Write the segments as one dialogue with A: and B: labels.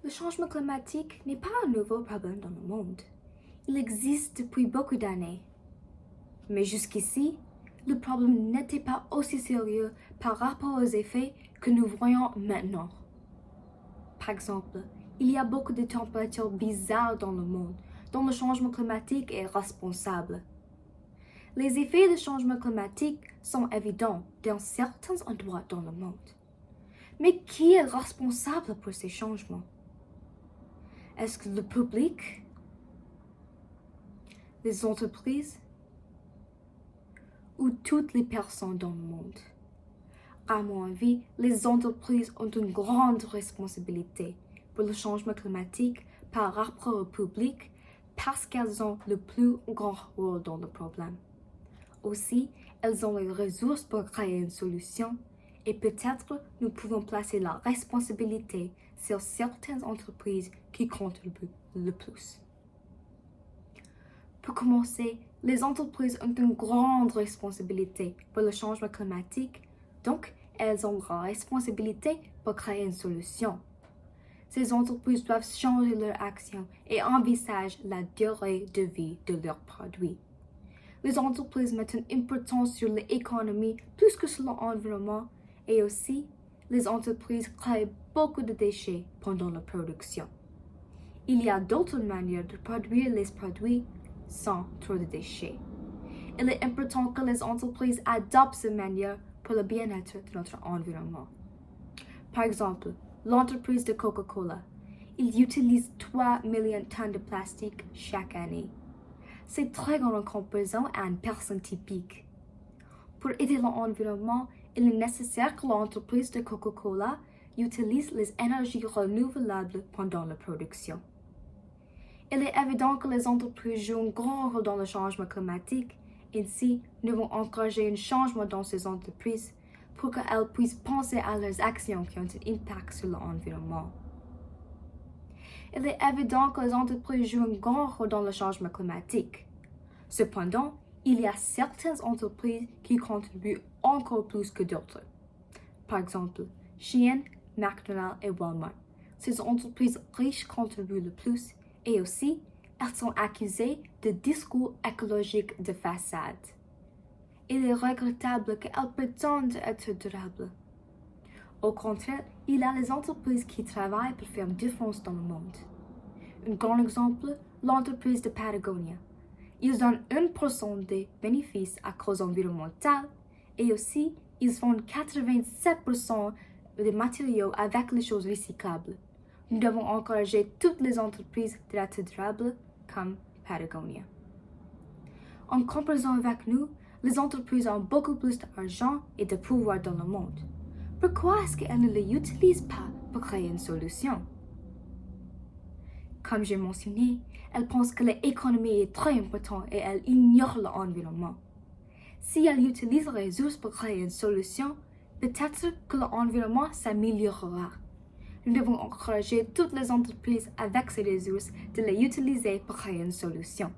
A: Le changement climatique n'est pas un nouveau problème dans le monde. Il existe depuis beaucoup d'années. Mais jusqu'ici, le problème n'était pas aussi sérieux par rapport aux effets que nous voyons maintenant. Par exemple, il y a beaucoup de températures bizarres dans le monde dont le changement climatique est responsable. Les effets du changement climatique sont évidents dans certains endroits dans le monde. Mais qui est responsable pour ces changements? Est-ce que le public? Les entreprises? Ou toutes les personnes dans le monde? À mon avis, les entreprises ont une grande responsabilité pour le changement climatique par rapport au public parce qu'elles ont le plus grand rôle dans le problème. Aussi, elles ont les ressources pour créer une solution et peut-être nous pouvons placer la responsabilité sur certaines entreprises qui contribuent le plus. Pour commencer, les entreprises ont une grande responsabilité pour le changement climatique, donc elles ont la responsabilité pour créer une solution. Ces entreprises doivent changer leurs actions et envisager la durée de vie de leurs produits. Les entreprises mettent une importance sur l'économie plus que sur l'environnement et aussi, les entreprises créent beaucoup de déchets pendant la production. Il y a d'autres manières de produire les produits sans trop de déchets. Il est important que les entreprises adoptent cette manière pour le bien-être de notre environnement. Par exemple, l'entreprise de Coca-Cola, il utilise 3 millions de tonnes de plastique chaque année. C'est très grand en comparaison à une personne typique. Pour aider l'environnement, il est nécessaire que l'entreprise de Coca-Cola utilise les énergies renouvelables pendant la production. Il est évident que les entreprises jouent un grand rôle dans le changement climatique. Ainsi, nous devons encourager un changement dans ces entreprises pour qu'elles puissent penser à leurs actions qui ont un impact sur l'environnement. Il est évident que les entreprises jouent un grand rôle dans le changement climatique. Cependant, il y a certaines entreprises qui contribuent encore plus que d'autres. Par exemple, Shein, McDonald's et Walmart. Ces entreprises riches contribuent le plus et aussi, elles sont accusées de discours écologiques de façade. Il est regrettable qu'elles prétendent être durables. Au contraire, il y a les entreprises qui travaillent pour faire une différence dans le monde. Un grand exemple, l'entreprise de Patagonia. Ils donnent 1% des bénéfices à cause environnementale et aussi, ils font 87% des matériaux avec les choses recyclables. Nous devons encourager toutes les entreprises d'être durables comme Patagonia. En comparaison avec nous, les entreprises ont beaucoup plus d'argent et de pouvoir dans le monde. Pourquoi est-ce qu'elles ne les utilisent pas pour créer une solution? Comme j'ai mentionné, elles pensent que l'économie est très importante et elles ignorent l'environnement. Si elles utilisent les ressources pour créer une solution, peut-être que l'environnement s'améliorera. Nous devons encourager toutes les entreprises avec ces ressources de les utiliser pour créer une solution.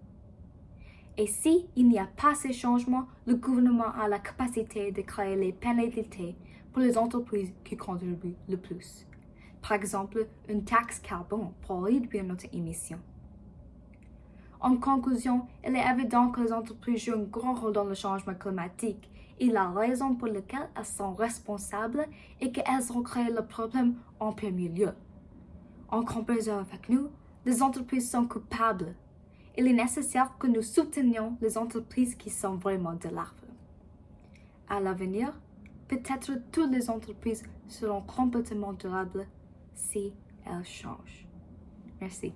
A: Et si il n'y a pas ces changements, le gouvernement a la capacité de créer les pénalités pour les entreprises qui contribuent le plus. Par exemple, une taxe carbone pour réduire notre émission. En conclusion, il est évident que les entreprises jouent un grand rôle dans le changement climatique et la raison pour laquelle elles sont responsables est qu'elles ont créé le problème en premier lieu. En comparaison avec nous, les entreprises sont coupables. Il est nécessaire que nous soutenions les entreprises qui sont vraiment de l'arbre. À l'avenir, peut-être toutes les entreprises seront complètement durables si elles changent. Merci.